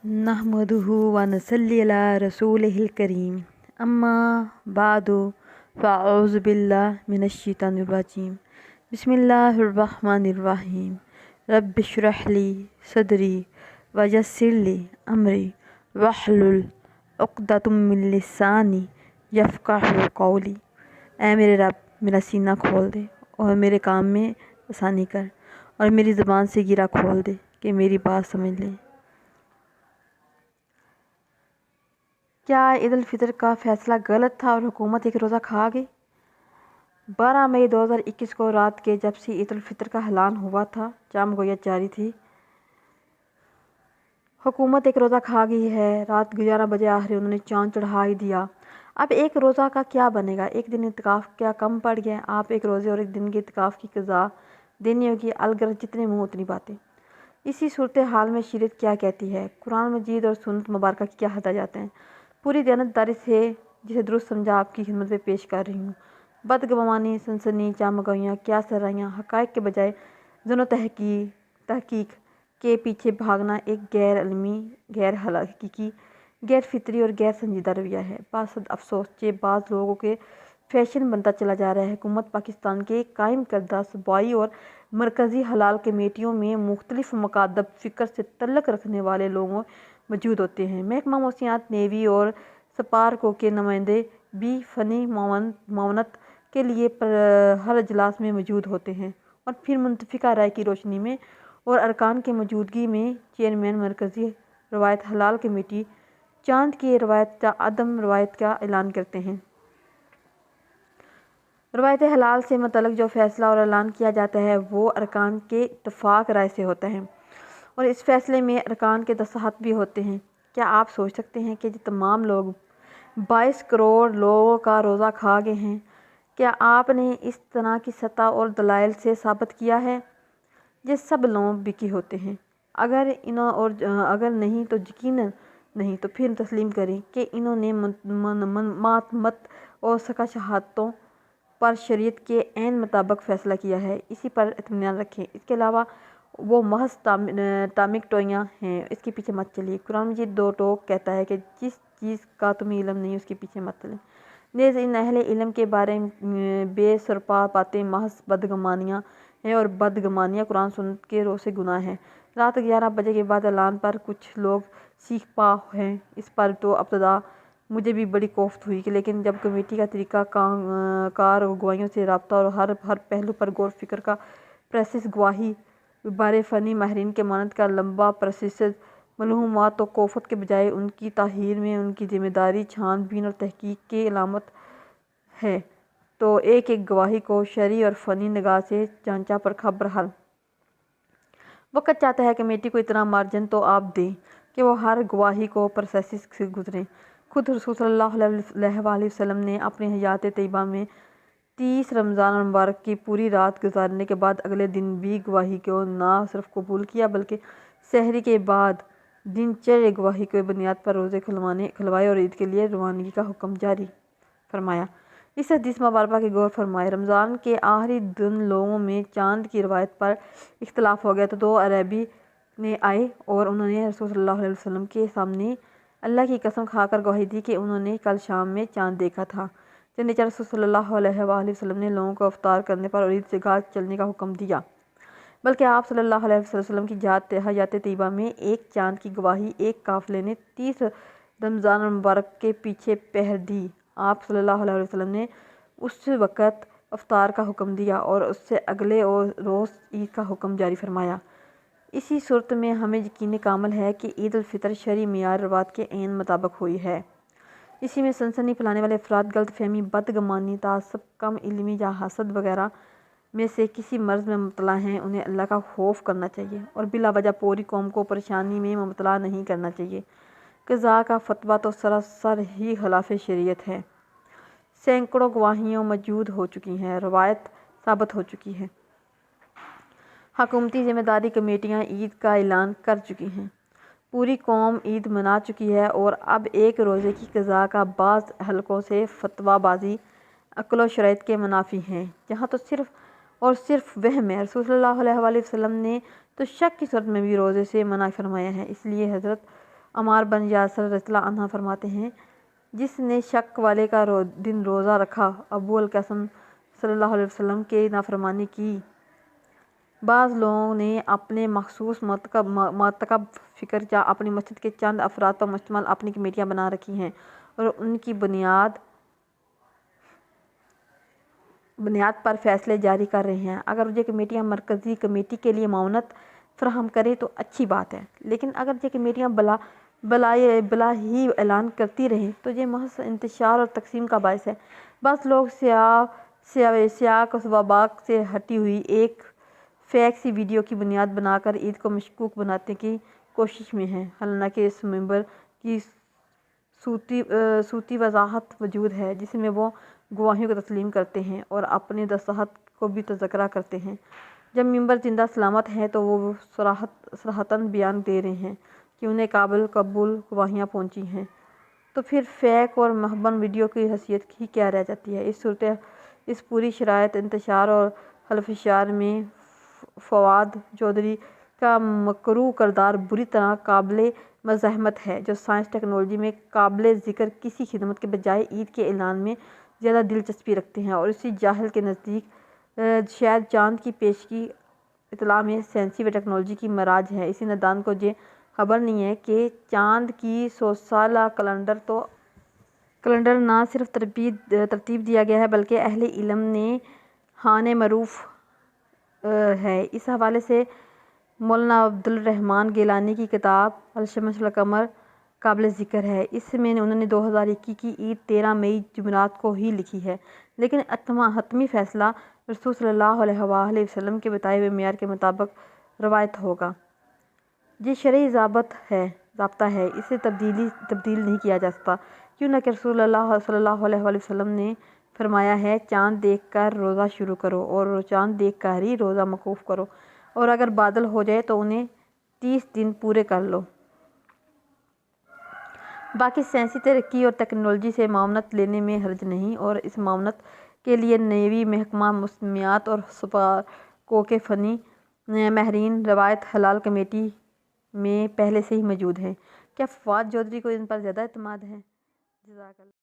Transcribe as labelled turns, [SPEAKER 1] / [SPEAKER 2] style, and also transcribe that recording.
[SPEAKER 1] नहमदुहु व नसल्ली अला रसूलिहिल करीम अम्मा बादु फ़अऊज़ु बिल्लाहि मिनश्शैतानिर रजीम बिस्मिल्लाहिर्रहमानिर्रहीम रब्बिश्रह ली सदरी व यस्सिर ली अमरी वहलुल उक़दतम मिन लिसानी यफ़क़हू क़ौली। ऐ मेरे रब, मेरा सीना खोल दे और मेरे काम में आसानी कर और मेरी ज़ुबान से गिरा खोल दे कि मेरी बात समझ ले। क्या ईद उल फितर का फ़ैसला गलत था और हुकूमत एक रोज़ा खा गई? 12 मई 2021 को रात के जब से ईद उल फितर का ऐलान हुआ था, जाम गोया जारी थी। हुकूमत एक रोज़ा खा गई है। रात 11 बजे आखिर उन्होंने चाँद चढ़ा ही दिया। अब एक रोज़ा का क्या बनेगा? एक दिन इत्काफ़ क्या कम पड़ गया? आप एक रोज़े और एक दिन के इत्काफ़ की क़ज़ा देनी होगी। अलगर्ज जितने मुँह उतनी बातें। इसी सूरत हाल में शरीयत क्या कहती है? कुरान मजीद और सुन्नत मुबारक की क्या हदायत हैं? पूरी दयानतदारी से जिसे दुरुस्त समझा आपकी खिदमत में पेश कर रही हूँ। बदगुमानी, सनसनी, चामगोइयाँ, क्या सराइयाँ, हक़ाइक़ के बजाय ज़नो तहकीक के पीछे भागना एक गैर इल्मी, गैर हकीकी, गैर फितरी और गैर संजीदा रवैया है। बासद अफसोस के बाज़ लोगों के फैशन बनता चला जा रहा है। हुकूमत पाकिस्तान के कायम करदा सूबाई और मरकज़ी हलाल कमेटियों में मुख्तलिफ मकादब फ़िक्र से तल्लुक़ रखने वाले लोग मौजूद होते हैं। महकमा मौसूमियात, नेवी और स्पार्को के नुमाइंदे भी फ़नी मावनत के लिए हर इजलास में मौजूद होते हैं और फिर मुतफ़िक़ा राय की रोशनी में और अरकान की मौजूदगी में चेयरमैन मरकज़ी रवायत हलाल कमेटी चाँद की रवायत या अदम रवायत का ऐलान करते हैं। रवायत हलाल से मुतल्लिक़ जो फ़ैसला और ऐलान किया जाता है वो अरकान के इत्तफ़ाक़ राय से होता है और इस फ़ैसले में अरकान के दस्तख़त भी होते हैं। क्या आप सोच सकते हैं कि जो तमाम लोग 22 करोड़ लोगों का रोज़ा खा गए हैं, क्या आपने इस तरह की सतह और दलाइल से साबित किया है? ये सब लोग बिकी होते हैं। अगर नहीं तो यकीनन नहीं, तो फिर तस्लीम करें कि इन्होंने मत और सका शहादतों पर शरीयत के ऐन मुताबिक फ़ैसला किया है। इसी पर इत्मीनान रखें। इसके अलावा वो महज तामिक टोइयाँ हैं, इसके पीछे मत चलिए। कुरान मजीद 2 टोक कहता है कि जिस चीज़ का तुम्हें इल्म नहीं उसके पीछे मत चलें। नेज़ इन अहले इल्म के बारे में बेसरपा बातें महज बदगुमानियाँ हैं और बदगुमानियाँ कुरान सुन्नत के रोज़ से गुनाह है। रात 11 बजे के बाद ऐलान पर कुछ लोग सीख पा हैं। इस पर तो अब्तदा मुझे भी बड़ी कोफ्त हुई लेकिन जब कमेटी का तरीका कार गवाहियों से रब्ता और हर पहलू पर गौर फिक्र का प्रोसेस गवाही बारे फ़नी माहिरीन के मानद का लंबा प्रोसेस मालूम हुआ तो कोफत के बजाय उनकी ताहीर में उनकी ज़िम्मेदारी छानबीन और तहकीक की अलामत है। तो एक एक गवाही को शरई और फ़नी निगाह से जांचा परखा। बहरहाल वक़्त चाहता है कमेटी को इतना मार्जिन तो आप दें कि वो हर गवाही को प्रोसेस से गुजरें। खुद रसूल सल्लल्लाहु अलैहि वसल्लम ने अपनी हयात तैयबा में 30 रमज़ान मुबारक की पूरी रात गुजारने के बाद अगले दिन भी गवाही को ना सिर्फ कबूल किया बल्कि सहरी के बाद दिनचर्या गवाही के बुनियाद पर रोज़े खुलवाए और ईद के लिए रवानगी का हुक्म जारी फरमाया। इस हदीस मुबारक की गौर फरमाए। रमज़ान के आखिरी दिन लोगों में चाँद की रवायत पर इख्तलाफ हो गया तो 2 अरबी ने आए और उन्होंने रसूल सल्लल्लाहु अलैहि वसल्लम के सामने अल्लाह की कसम खाकर गवाही दी कि उन्होंने कल शाम में चाँद देखा था। चंदीचा रसूल सल्लल्लाहु अलैहि वसल्लम ने लोगों को इफ्तार करने पर और ईद से गाह चलने का हुक्म दिया, बल्कि आप सल्लल्लाहु अलैहि वसल्लम की हयात तैयबा में एक चाँद की गवाही एक काफ़िले ने 30 रमज़ान मुबारक के पीछे पहर दी। आप सल्लल्लाहु अलैहि वसल्लम ने उस वक़्त इफ्तार का हुक्म दिया और उससे अगले रोज़ ईद का हुक्म जारी फरमाया। इसी सूरत में हमें यकीन कामिल है कि ईद उल फितर शरई मियार रवात के ऐन मुताबिक हुई है। इसी में सनसनी फैलाने वाले अफराद गलत फहमी, बदगुमानी, तासब, कम इल्मी या हसद वगैरह में से किसी मर्ज़ में मुब्तला हैं, उन्हें अल्लाह का खौफ करना चाहिए और बिला वजह पूरी कौम को परेशानी में मुब्तला नहीं करना चाहिए। क़ज़ा का फतवा तो सरासर ही खिलाफ शरीयत है। सैकड़ों गवाहियाँ मौजूद हो चुकी हैं, रवायत साबित हो चुकी है। हुकूमती ज़िम्मेदारी कमेटियाँ ईद का ऐलान कर चुकी हैं। पूरी कौम ईद मना चुकी है और अब एक रोज़े की क़ज़ा का बाज़ हलकों से फतवाबाजी अक्ल व शरीयत के मुनाफी हैं, जहाँ तो सिर्फ वहम है। रसूल सल्लल्लाहु अलैहि वसल्लम ने तो शक की सूरत में भी रोज़े से मना फरमाया है। इसलिए हज़रत عمار بن یاسر رضی اللہ عنہ فرماتے ہیں، جس نے شک والے کا دن روزہ رکھا، ابو القاسم صلی اللہ علیہ وسلم کی نافرمانی کی۔ بعض لوگوں نے اپنے مخصوص مرتکب فکر یا اپنی مسجد کے چند افراد پر مشتمل اپنی کمیٹیاں بنا رکھی ہیں اور ان کی بنیاد پر فیصلے جاری کر رہے ہیں۔ اگر یہ کمیٹیاں مرکزی کمیٹی کے لیے معاونت فراہم کریں تو اچھی بات ہے، لیکن اگر یہ کمیٹیاں بلا ہی اعلان کرتی رہیں تو یہ محض انتشار اور تقسیم کا باعث ہے۔ بعض لوگ سیاق و سباق سے ہٹی ہوئی ایک فیک سی ویڈیو کی بنیاد بنا کر عید کو مشکوک بنانے کی کوشش میں ہیں، حالانکہ اس ممبر کی صوتی وضاحت موجود ہے جس میں وہ گواہیوں کو تسلیم کرتے ہیں اور اپنی دستخط کو بھی تذکرہ کرتے ہیں۔ جب ممبر زندہ سلامت ہے تو وہ صراحتاً بیان دے رہے ہیں کہ انہیں قابل قبول گواہیاں پہنچی ہیں، تو پھر فیک اور مہبن ویڈیو کی حیثیت ہی کیا رہ جاتی ہے؟ اس پوری شرائط انتشار اور حلف شعر میں فواد چودھری کا مکروہ کردار بری طرح قابل مزاحمت ہے، جو سائنس ٹیکنالوجی میں قابل ذکر کسی خدمت کے بجائے عید کے اعلان میں زیادہ دلچسپی رکھتے ہیں، اور اسی جاہل کے نزدیک شاید چاند کی پیشگی اطلاع میں سائنسی و ٹیکنالوجی کی معراج ہے۔ اسی نادان کو یہ خبر نہیں ہے کہ چاند کی 100 سالہ کیلنڈر نہ صرف ترتیب دیا گیا ہے بلکہ اہل علم نے ہانے معروف ہے۔ اس حوالے سے مولانا عبدالرحمن گیلانی کی کتاب الشمس والقمر قابل ذکر ہے۔ اس میں انہوں نے 2021 کی عید 13 مئی جمعرات کو ہی لکھی ہے، لیکن حتمی فیصلہ رسول صلی اللہ علیہ وآلہ وسلم کے بتائے ہوئے معیار کے مطابق روایت ہوگا۔ یہ شرعی ضابطہ ہے، اسے تبدیل نہیں کیا جا سکتا، کیوں نہ کہ رسول اللہ صلی اللہ علیہ وآلہ وسلم نے فرمایا ہے، چاند دیکھ کر روزہ شروع کرو اور چاند دیکھ کر ہی روزہ موقوف کرو، اور اگر بادل ہو جائے تو انہیں 30 دن پورے کر لو۔ باقی سائنسی ترقی اور ٹیکنالوجی سے معاونت لینے میں حرج نہیں، اور اس معاونت کے لیے نیوی محکمہ موسمیات اور سپارکو کے فنی ماہرین روایت ہلال کمیٹی میں پہلے سے ہی موجود ہیں۔ کیا فواد چودھری کو ان پر زیادہ اعتماد ہے؟ جزاک اللہ۔